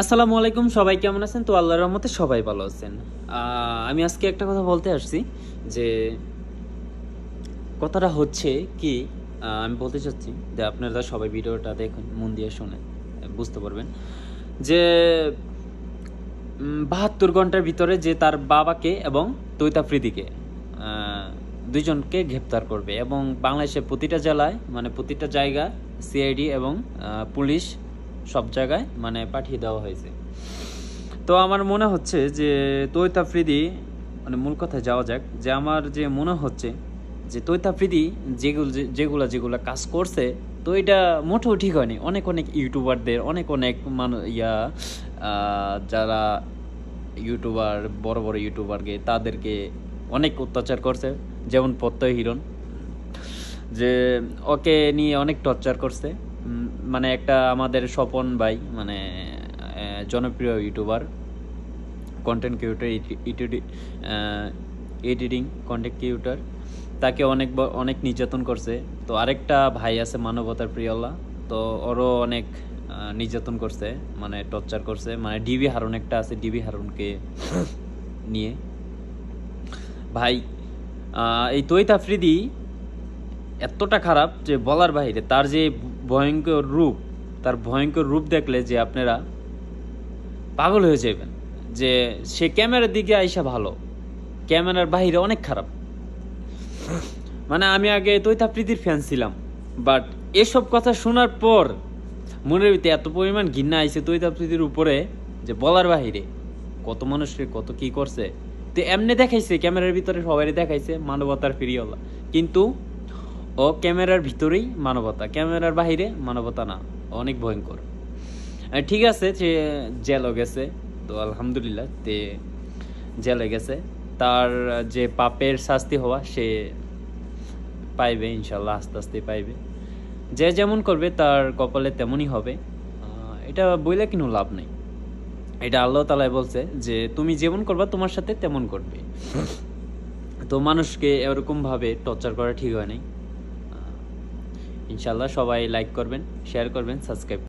আসসালামু আলাইকুম, সবাই কেমন আছেন? তো আল্লাহর রহমতে সবাই ভালো আছেন। আমি আজকে একটা কথা বলতে আসছি যে কথাটা হচ্ছে কি, আমি বলতে চাচ্ছি যে আপনারা সবাই ভিডিওটা দেখুন, মন দিয়ে শোনেন, বুঝতে পারবেন যে ৭২ ঘন্টার ভিতরে যে তার বাবাকে এবং তৈত আফ্রিদিকে দুইজনকে গ্রেপ্তার করবে এবং বাংলাদেশের প্রতিটা জেলায়, মানে প্রতিটা জায়গা সিআইডি এবং পুলিশ সব জায়গায় মানে পাঠিয়ে দেওয়া হয়েছে। তো আমার মনে হচ্ছে যে তৈত আফ্রিদি, মানে মূল কথায় যাওয়া যাক, যে আমার যে মনে হচ্ছে যে তৈত আফ্রিদি যেগুলা কাজ করছে, তো এটা মোটেও ঠিক হয়নি। অনেক অনেক ইউটিউবারদের, অনেক অনেক যারা ইউটিউবার, বড় বড় ইউটিউবারকে, তাদেরকে অনেক অত্যাচার করছে। যেমন প্রত্যয় হিরণ, যে ওকে নিয়ে অনেক টর্চার করছে। মানে একটা আমাদের স্বপন ভাই, মানে জনপ্রিয় YouTuber, content creator, editing content creator, তাকে অনেক নির্যাতন করছে। তো আরেকটা ভাই আছে মানবতার প্রিয়লা, তো ওরও অনেক নির্যাতন করছে, মানে টর্চার করছে। মানে ডিবি হারুন একটা আছে, ডিবি হারুনকে নিয়ে ভাই এই তৈত আফ্রিদি এতটা খারাপ যে বলার বাইরে। তার যে ভয়ঙ্কর রূপ দেখলে যে আপনারা পাগল হয়ে যাবেন। যে সে ক্যামেরার দিকে আইসা ভালো, ক্যামেরার বাইরে অনেক খারাপ। মানে আমি আগে তৈত আফ্রিদির ফ্যান ছিলাম, বাট এসব কথা শোনার পর মনের ভিতরে এত পরিমাণ ঘৃণা আইছে তৈত আফ্রিদির উপরে যে বলার বাহিরে। কত মানুষকে কত কি করছে। তো এমনি দেখাইছে, ক্যামেরার ভিতরে সবাই দেখাইছে মানবতার ফিরিওয়ালা, কিন্তু ও ক্যামেরার ভিতরেই মানবতা, ক্যামেরার বাহিরে মানবতা না। অনেক ভয়ঙ্কর। ঠিক আছে, সে জেলও গেছে, তো আলহামদুলিল্লাহ তে জেলে গেছে। তার যে পাপের শাস্তি হওয়া সে পাইবে ইনশাল্লাহ, আস্তে আস্তে পাইবে। যে যেমন করবে তার কপালে তেমনই হবে। এটা বইলে কিন্তু লাভ নেই। এটা আল্লাহ তাআলাই বলছে যে তুমি যেমন করবা তোমার সাথে তেমন করবে। তো মানুষকে এরকম ভাবে টর্চার করা ঠিক হয় নাই। ইনশাল্লাহ সবাই লাইক করবেন, শেয়ার করবেন, সাবস্ক্রাইব